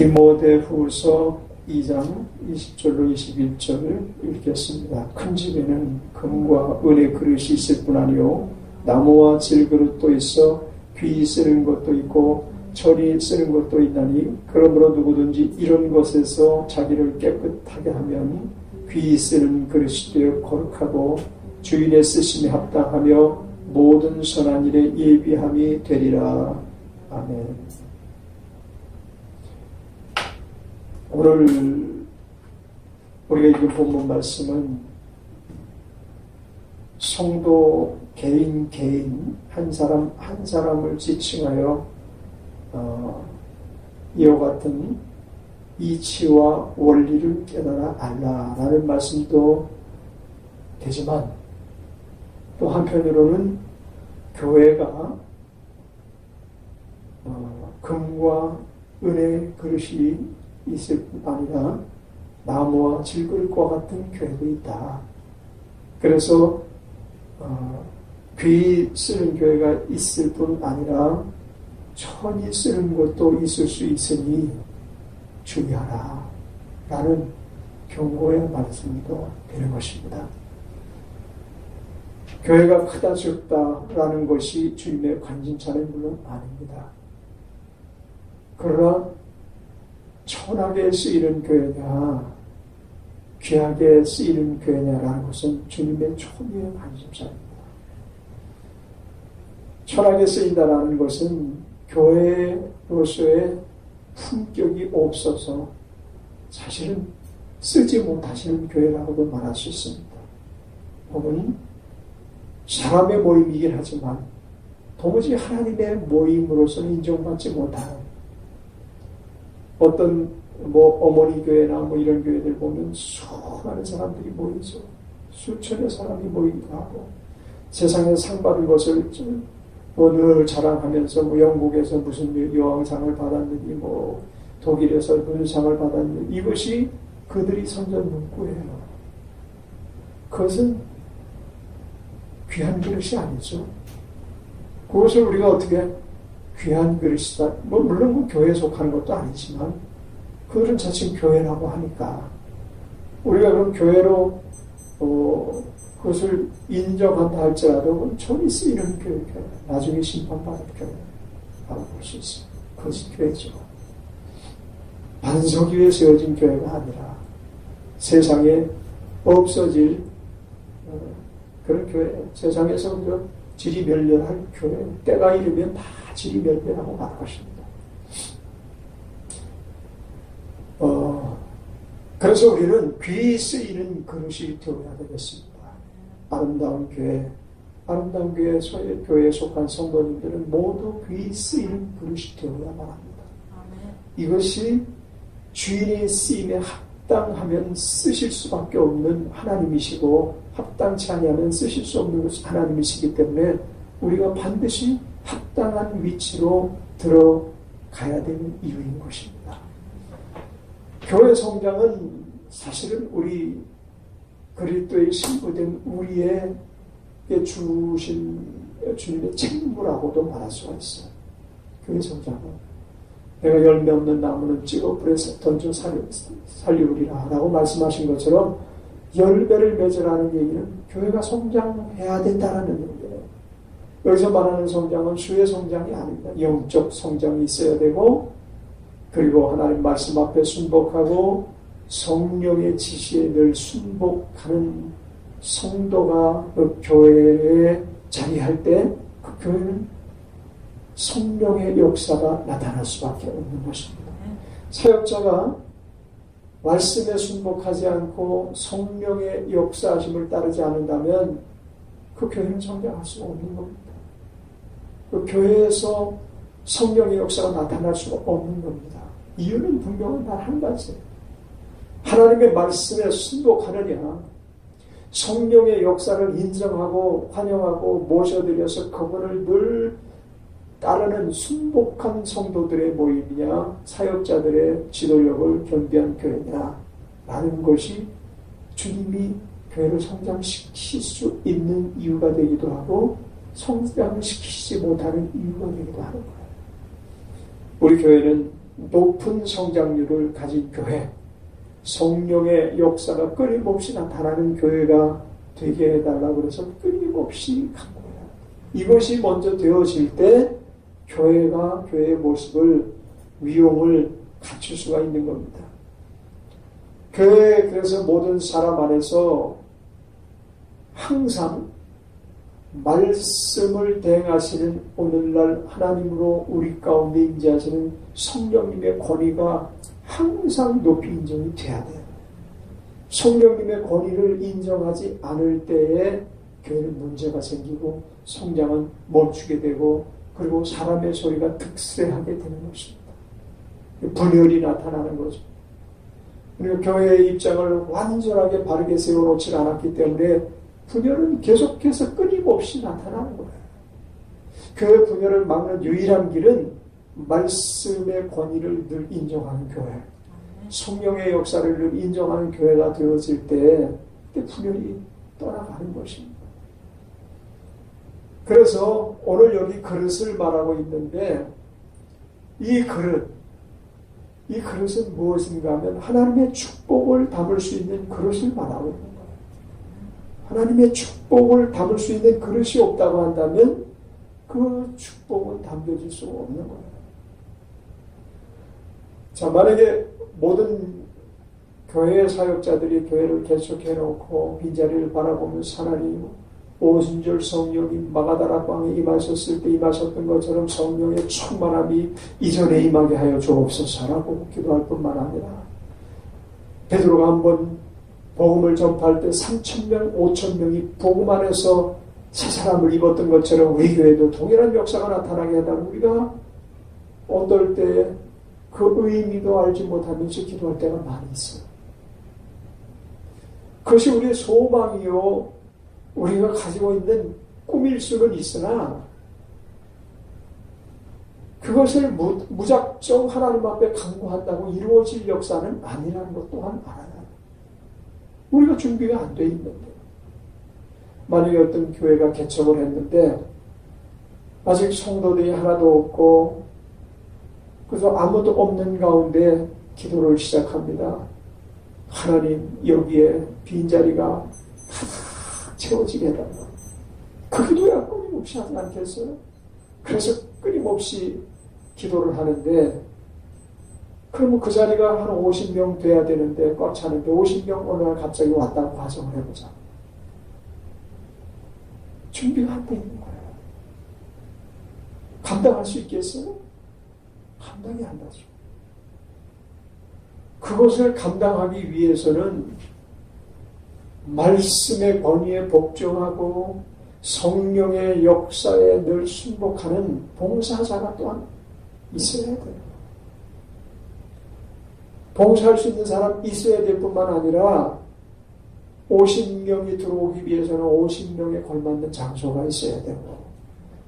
디모데후서 2장 20절로 21절을 읽겠습니다. 큰 집에는 금과 은의 그릇이 있을 뿐 아니요 나무와 질그릇도 있어 귀 쓰는 것도 있고 철이 쓰는 것도 있나니 그러므로 누구든지 이런 것에서 자기를 깨끗하게 하면 귀 쓰는 그릇이 되어 거룩하고 주인의 쓰심에 합당하며 모든 선한 일에 예비함이 되리라. 아멘. 오늘 우리가 읽은 본문 말씀은 성도 개인 한 사람 한 사람을 지칭하여 이와 같은 이치와 원리를 깨달아 알라라는 말씀도 되지만 또 한편으로는 교회가 금과 은의 그릇이 있을 뿐 아니라 나무와 질그릇과 같은 교회도 있다. 그래서 귀 쓰는 교회가 있을 뿐 아니라 천이 쓰는 것도 있을 수 있으니 주의하라 라는 경고의 말씀도 되는 것입니다. 교회가 크다 적다라는 것이 주님의 관심사는 물론 아닙니다. 그러나 천하게 쓰이는 교회냐 귀하게 쓰이는 교회냐라는 것은 주님의 초미의 관심사입니다. 천하게 쓰인다라는 것은 교회로서의 품격이 없어서 사실은 쓰지 못하시는 교회라고도 말할 수 있습니다. 혹은 사람의 모임이긴 하지만 도무지 하나님의 모임으로서는 인정받지 못하는 어떤 어머니 교회나 이런 교회들 보면 수많은 사람들이 모이죠. 수천의 사람이 모이기도 하고 세상에 상 받은 것을 늘 자랑하면서 영국에서 무슨 여왕상을 받았느니 독일에서 무슨 상을 받았느니 이것이 그들이 선전 문구예요. 그것은 귀한 그릇이 아니죠. 그것을 우리가 어떻게 귀한 그릇이다. 물론 교회에 속하는 것도 아니지만 그들은 자칭 교회라고 하니까 우리가 그럼 교회로 그것을 인정한다 할지라도 천이 쓰이는 교회, 나중에 심판받을 교회라고 볼 수 있습니다. 그것이 교회죠. 반석 위에 세워진 교회가 아니라 세상에 없어질 그런 교회, 세상에서 지리멸렬할 교회, 때가 이르면 다 지리멸렬하고 말 것입니다. 그래서 우리는 귀 쓰이는 그릇이 되어야 되겠습니다. 아름다운 교회, 교회에 속한 성도님들은 모두 귀 쓰이는 그릇이 되어야만 합니다. 이것이 주인의 쓰임에 합당하면 쓰실 수밖에 없는 하나님이시고 합당치 아니하면 쓰실 수 없는 하나님이시기 때문에 우리가 반드시 합당한 위치로 들어가야 되는 이유인 것입니다. 교회 성장은 사실은 우리 그리스도의 신부된 우리에게 주신 주님의 책무라고도 말할 수가 있어요. 교회 성장은 내가 열매 없는 나무는 찍어 불에 던져 살리우리라 라고 말씀하신 것처럼 열매를 맺으라는 얘기는 교회가 성장해야 된다는 얘기예요. 여기서 말하는 성장은 수의 성장이 아닙니다. 영적 성장이 있어야 되고 그리고 하나님 말씀 앞에 순복하고 성령의 지시에 늘 순복하는 성도가 그 교회에 자리할 때 그 교회는 성령의 역사가 나타날 수밖에 없는 것입니다. 사역자가 말씀에 순복하지 않고 성령의 역사하심을 따르지 않는다면 그 교회는 성장할 수 없는 겁니다. 그 교회에서 성령의 역사가 나타날 수가 없는 겁니다. 이유는 분명한 단 한 가지예요. 하나님의 말씀에 순복하느냐 성령의 역사를 인정하고 환영하고 모셔드려서 그분을 늘 따르는 순복한 성도들의 모임이냐 사역자들의 지도력을 겸비한 교회냐 라는 것이 주님이 교회를 성장시킬 수 있는 이유가 되기도 하고 성장시키지 못하는 이유가 되기도 하는 거예요. 우리 교회는 높은 성장률을 가진 교회, 성령의 역사가 끊임없이 나타나는 교회가 되게 해달라고 그래서 끊임없이 간구해요. 이것이 먼저 되어질 때 교회가 교회의 모습을, 위용을 갖출 수가 있는 겁니다. 교회, 그래서 모든 사람 안에서 항상 말씀을 대행하시는, 오늘날 하나님으로 우리 가운데 임재하시는 성령님의 권위가 항상 높이 인정이 돼야 돼요. 성령님의 권위를 인정하지 않을 때에 교회는 문제가 생기고 성장은 멈추게 되고, 그리고 사람의 소리가 득세하게 되는 것입니다. 분열이 나타나는 거죠. 그리고 교회의 입장을 완전하게 바르게 세워놓지 않았기 때문에 분열은 계속해서 끊임없이 나타나는 거예요. 교회 분열을 막는 유일한 길은 말씀의 권위를 늘 인정하는 교회, 성령의 역사를 늘 인정하는 교회가 되어질 때 그때 분열이 떠나가는 것입니다. 그래서 오늘 여기 그릇을 말하고 있는데, 이 그릇은 무엇인가 하면 하나님의 축복을 담을 수 있는 그릇을 말하고 있는 거예요. 하나님의 축복을 담을 수 있는 그릇이 없다고 한다면 그 축복은 담겨질 수가 없는 거예요. 자, 만약에 모든 교회 사역자들이 교회를 개척해놓고 빈자리를 바라보면서 하나님, 오순절 성령이 마가다라 광에 임하셨을 때 임하셨던 것처럼 성령의 충만함이 이전에 임하게 하여 주옵소서라고 기도할 뿐만 아니라, 베드로가 한번 복음을 전파할 때 3,000명, 5,000명이 복음 안에서 새 사람을 입었던 것처럼 우리 교회도 동일한 역사가 나타나게 하다는, 우리가 어떨 때 그 의미도 알지 못하면서 기도할 때가 많이 있어요. 그것이 우리의 소망이요, 우리가 가지고 있는 꿈일 수는 있으나 그것을 무작정 하나님 앞에 간구한다고 이루어질 역사는 아니라는 것 또한 알아야 해요. 우리가 준비가 안 돼 있는데, 만약에 어떤 교회가 개척을 했는데 아직 성도들이 하나도 없고 그래서 아무도 없는 가운데 기도를 시작합니다. 하나님, 여기에 빈자리가 가득 채워지게 해달라. 그 기도야 끊임없이 하지 않겠어요? 그래서 끊임없이 기도를 하는데, 그러면 그 자리가 한 50명 돼야 되는데 꽉 차는데 50명 어느 날 갑자기 왔다고 가정을 해보자. 준비가 안 돼 있는 거예요. 감당할 수 있겠어요? 감당이 안 되죠. 그것을 감당하기 위해서는 말씀의 권위에 복종하고 성령의 역사에 늘 순복하는 봉사자가 또한 있어야 돼요. 봉사할 수 있는 사람 있어야 될 뿐만 아니라 50명이 들어오기 위해서는 50명에 걸맞는 장소가 있어야 되고,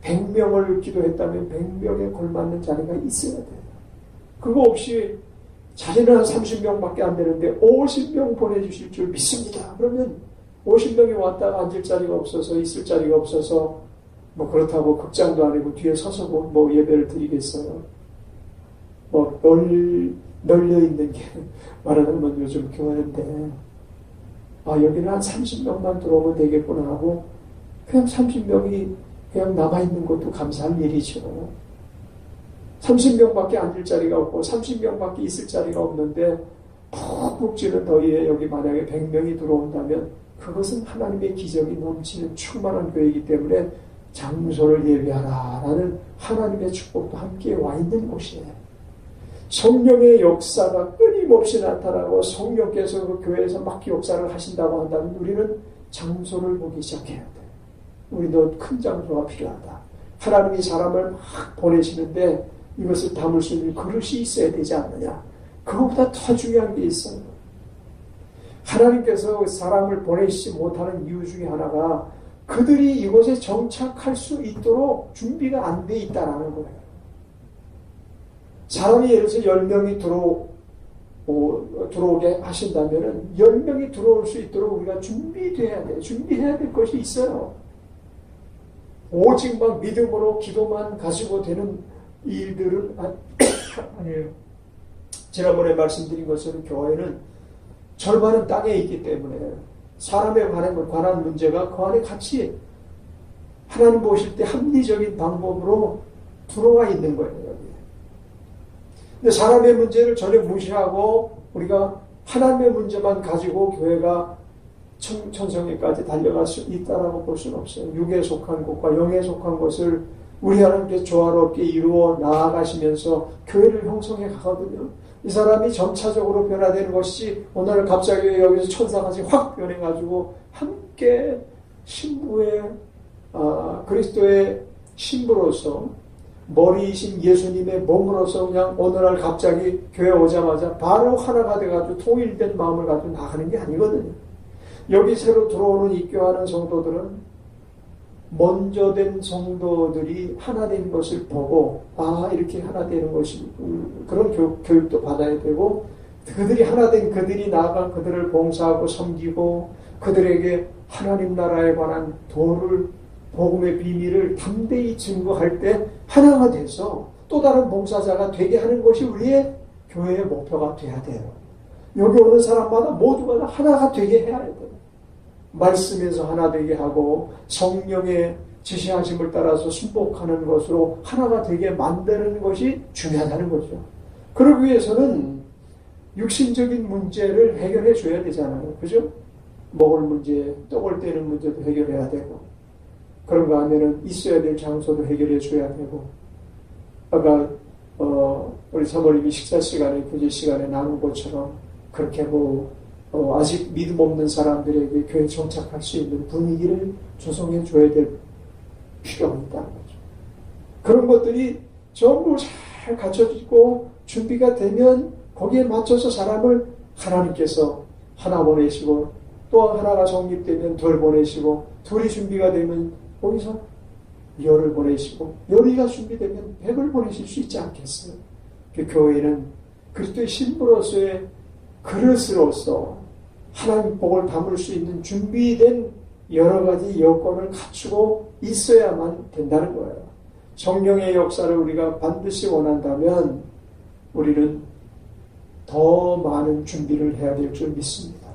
100명을 기도했다면 100명에 걸맞는 자리가 있어야 돼요. 그거 없이 자리는 한 30명밖에 안 되는데 50명 보내주실 줄 믿습니다. 그러면 50명이 왔다가 앉을 자리가 없어서, 있을 자리가 없어서, 뭐 그렇다고 극장도 아니고 뒤에 서서 뭐 예배를 드리겠어요. 뭐 널려 있는 게 말하자면 요즘 교회인데, 여기는 한 30명만 들어오면 되겠구나 하고 그냥 30명이 그냥 남아있는 것도 감사할 일이죠. 30명밖에 앉을 자리가 없고 30명밖에 있을 자리가 없는데 푹푹 찌는 더위에 여기 만약에 100명이 들어온다면 그것은 하나님의 기적이 넘치는 충만한 교회이기 때문에 장소를 예비하라라는 하나님의 축복도 함께 와 있는 곳이에요. 성령의 역사가 끊임없이 나타나고 성령께서 그 교회에서 막 역사를 하신다고 한다면 우리는 장소를 보기 시작해야 돼. 우리도 큰 장소가 필요하다. 하나님이 사람을 막 보내시는데 이것을 담을 수 있는 그릇이 있어야 되지 않느냐. 그것보다 더 중요한 게 있어요. 하나님께서 사람을 보내시지 못하는 이유 중에 하나가 그들이 이곳에 정착할 수 있도록 준비가 안 돼 있다라는 거예요. 사람이 예를 들어서 10명이 들어오게 하신다면 10명이 들어올 수 있도록 우리가 준비돼야 돼. 준비해야 될 것이 있어요. 오직 막 믿음으로 기도만 가지고 되는 일들은 아니에요. 지난번에 말씀드린 것처럼 교회는 절반은 땅에 있기 때문에 사람에 관한 문제가 그 안에 같이 하나님 보실 때 합리적인 방법으로 들어와 있는 거예요. 여기. 근데 사람의 문제를 전혀 무시하고 우리가 하나님의 문제만 가지고 교회가 천성에까지 달려갈 수 있다라고 볼 수는 없어요. 육에 속한 것과 영에 속한 것을 우리 하나님께 조화롭게 이루어 나아가시면서 교회를 형성해 가거든요. 이 사람이 점차적으로 변화되는 것이 오늘 갑자기 여기서 천사같이 확 변해가지고 함께 신부의 그리스도의 신부로서 머리이신 예수님의 몸으로서 그냥 어느 날 갑자기 교회 오자마자 바로 하나가 돼가지고 통일된 마음을 가지고 나가는 게 아니거든요. 여기 새로 들어오는 입교하는 성도들은 먼저 된 성도들이 하나 된 것을 보고 이렇게 하나 되는 것이 그런 교육도 받아야 되고 그들이 하나 된 그들이 나아가 그들을 봉사하고 섬기고 그들에게 하나님 나라에 관한 도를 복음의 비밀을 담대히 증거할 때 하나가 돼서 또 다른 봉사자가 되게 하는 것이 우리의 교회의 목표가 돼야 돼요. 여기 오는 사람마다 모두가 다 하나가 되게 해야 돼요. 말씀에서 하나 되게 하고 성령의 지시하심을 따라서 순복하는 것으로 하나가 되게 만드는 것이 중요하다는 거죠. 그러기 위해서는 육신적인 문제를 해결해 줘야 되잖아요. 그죠? 먹을 문제, 떡을 떼는 문제도 해결해야 되고 그런가 하면은 있어야 될 장소도 해결해 줘야 되고 아까 우리 사모님이 식사 시간에 교제 시간에 나눈 것처럼 그렇게 아직 믿음 없는 사람들에게 교회에 정착할 수 있는 분위기를 조성해 줘야 될 필요가 있다는 거죠. 그런 것들이 전부 잘 갖춰지고 준비가 되면 거기에 맞춰서 사람을 하나님께서 하나 보내시고 또 하나가 성립되면 둘 보내시고 둘이 준비가 되면 거기서 열을 보내시고 열이가 준비되면 100을 보내실 수 있지 않겠어요? 그 교회는 그리스도의 신부로서의 그릇으로서 하나님 복을 담을 수 있는 준비된 여러 가지 여건을 갖추고 있어야만 된다는 거예요. 성령의 역사를 우리가 반드시 원한다면 우리는 더 많은 준비를 해야 될 줄 믿습니다.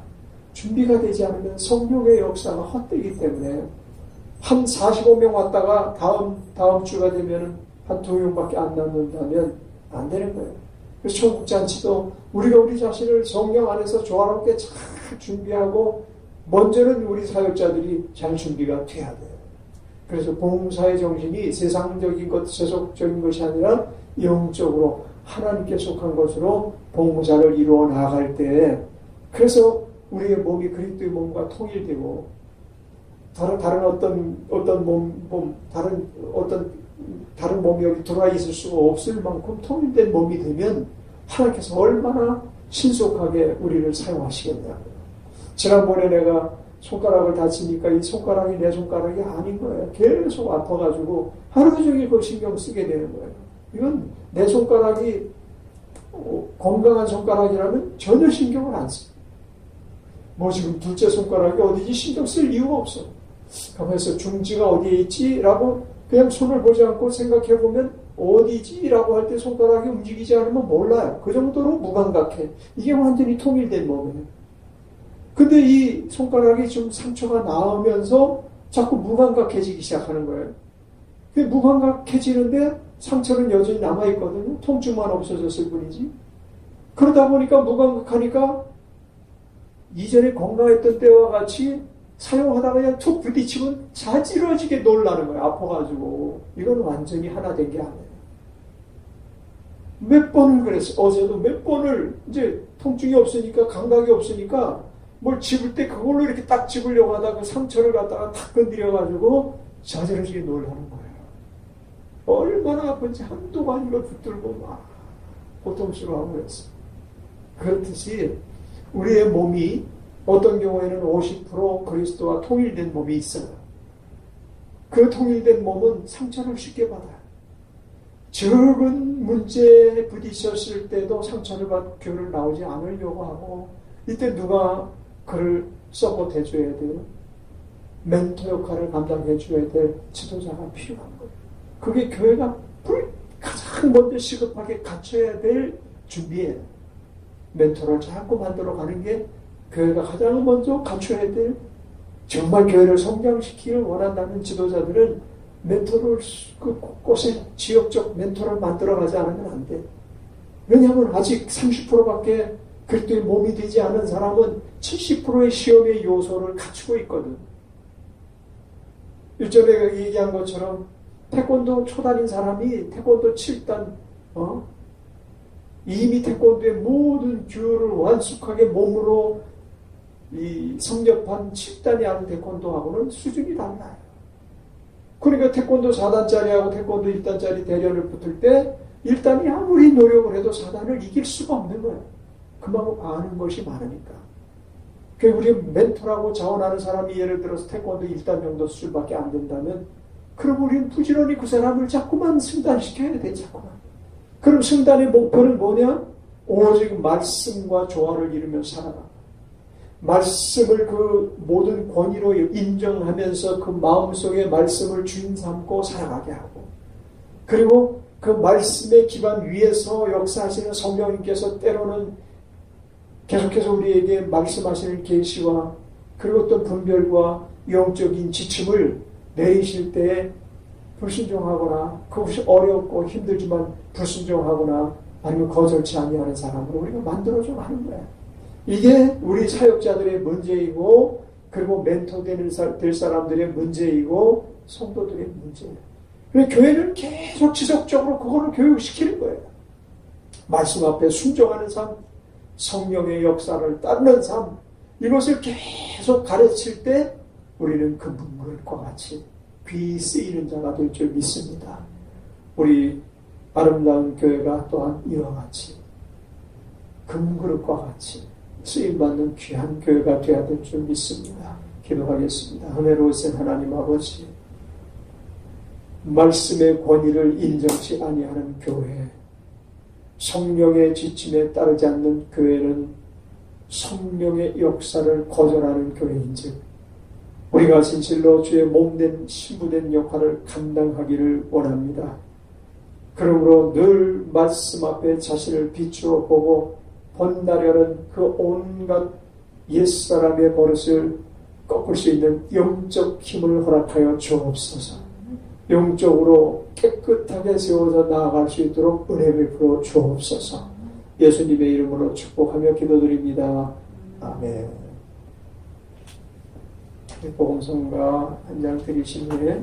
준비가 되지 않으면 성령의 역사가 헛되기 때문에 한 45명 왔다가 다음 주가 되면 한 2명밖에 안 남는다면 안 되는 거예요. 그래서 천국잔치도 우리가 우리 자신을 성령 안에서 조화롭게 잘 준비하고 먼저는 우리 사역자들이 잘 준비가 돼야 돼요. 그래서 봉사의 정신이 세상적인 것, 세속적인 것이 아니라 영적으로 하나님께 속한 것으로 봉사를 이루어 나아갈 때 그래서 우리의 몸이 그리스도의 몸과 통일되고 다른 몸이 여기 들어와 있을 수가 없을 만큼 통일된 몸이 되면 하나님께서 얼마나 신속하게 우리를 사용하시겠냐고요. 지난번에 내가 손가락을 다치니까 이 손가락이 내 손가락이 아닌 거예요. 계속 아파가지고 하루 종일 그 신경 쓰게 되는 거예요. 이건 내 손가락이 건강한 손가락이라면 전혀 신경을 안 써요. 지금 둘째 손가락이 어디지 신경 쓸 이유가 없어. 가만히서 중지가 어디에 있지? 라고 그냥 손을 보지 않고 생각해보면 어디지? 라고 할 때 손가락이 움직이지 않으면 몰라요. 그 정도로 무감각해. 이게 완전히 통일된 몸이에요. 근데 이 손가락이 좀 상처가 나오면서 자꾸 무감각해지기 시작하는 거예요. 무감각해지는데 상처는 여전히 남아있거든요. 통증만 없어졌을 뿐이지. 그러다 보니까 무감각하니까 이전에 건강했던 때와 같이 사용하다가 그냥 툭 부딪히면 자지러지게 놀라는 거예요. 아파가지고. 이건 완전히 하나 된 게 아니에요. 몇 번을 그랬어요. 어제도 몇 번을 이제 통증이 없으니까 감각이 없으니까 뭘 집을 때 그걸로 이렇게 딱 집으려고 하다가 상처를 갖다가 탁 건드려가지고 자지러지게 놀라는 거예요. 얼마나 아픈지 한두 번 이걸 붙들고 막 고통스러워하고 그랬어요. 그렇듯이 우리의 몸이 어떤 경우에는 50% 그리스도와 통일된 몸이 있어요. 그 통일된 몸은 상처를 쉽게 받아요. 적은 문제에 부딪혔을 때도 상처를 받고 교회를 나오지 않으려고 하고 이때 누가 그를 서포트해 줘야 돼요. 멘토 역할을 감당해 줘야 될 지도자가 필요한 거예요. 그게 교회가 가장 먼저 시급하게 갖춰야 될 준비예요. 멘토를 자꾸 만들어 가는 게 교회가 가장 먼저 갖춰야 될, 정말 교회를 성장시키기를 원한다는 지도자들은 멘토를 그 곳곳에 지역적 멘토를 만들어가지 않으면 안 돼. 왜냐하면 아직 30%밖에 그리스도의 몸이 되지 않은 사람은 70%의 시험의 요소를 갖추고 있거든. 일전에 얘기한 것처럼 태권도 초단인 사람이 태권도 7단 이미 태권도의 모든 규율을 완숙하게 몸으로 성접한 7단이 하는 태권도하고는 수준이 달라요. 그러니까 태권도 4단짜리하고 태권도 1단짜리 대련을 붙을 때 1단이 아무리 노력을 해도 4단을 이길 수가 없는 거예요. 그만큼 아는 것이 많으니까. 우리 멘토라고 자원하는 사람이 예를 들어서 태권도 1단 정도 수준밖에 안 된다면, 그럼 우리는 부지런히 그 사람을 자꾸만 승단시켜야 돼, 자꾸만. 그럼 승단의 목표는 뭐냐? 오직 말씀과 조화를 이루며 살아가. 말씀을 그 모든 권위로 인정하면서 그 마음속에 말씀을 주인 삼고 살아가게 하고, 그리고 그 말씀의 기반 위에서 역사하시는 성령님께서 때로는 계속해서 우리에게 말씀하시는 계시와 그리고 어떤 분별과 영적인 지침을 내리실 때에 불순종하거나, 그것이 어렵고 힘들지만 불순종하거나 아니면 거절치 아니하는 사람으로 우리가 만들어줘 가는 거야. 이게 우리 사역자들의 문제이고, 그리고 멘토 될 사람들의 문제이고, 성도들의 문제예요. 그래서 교회는 계속 지속적으로 그거를 교육시키는 거예요. 말씀 앞에 순종하는 삶, 성령의 역사를 따르는 삶, 이것을 계속 가르칠 때 우리는 금그릇과 같이 귀 쓰이는 자가 될 줄 믿습니다. 우리 아름다운 교회가 또한 이와 같이 금그릇과 같이 쓰임받는 귀한 교회가 되어야 될 줄 믿습니다. 기도하겠습니다. 은혜로우신 하나님 아버지, 말씀의 권위를 인정치 아니하는 교회, 성령의 지침에 따르지 않는 교회는 성령의 역사를 거절하는 교회인즉, 우리가 진실로 주의 몸된 신부된 역할을 감당하기를 원합니다. 그러므로 늘 말씀 앞에 자신을 빛으로 보고 본다려는 그 온갖 옛사람의 버릇을 꺾을 수 있는 영적 힘을 허락하여 주옵소서. 영적으로 깨끗하게 세워져 나아갈 수 있도록 은혜 베풀어 주옵소서. 예수님의 이름으로 축복하며 기도드립니다. 아멘. 복음성가 한 장 드리신 후에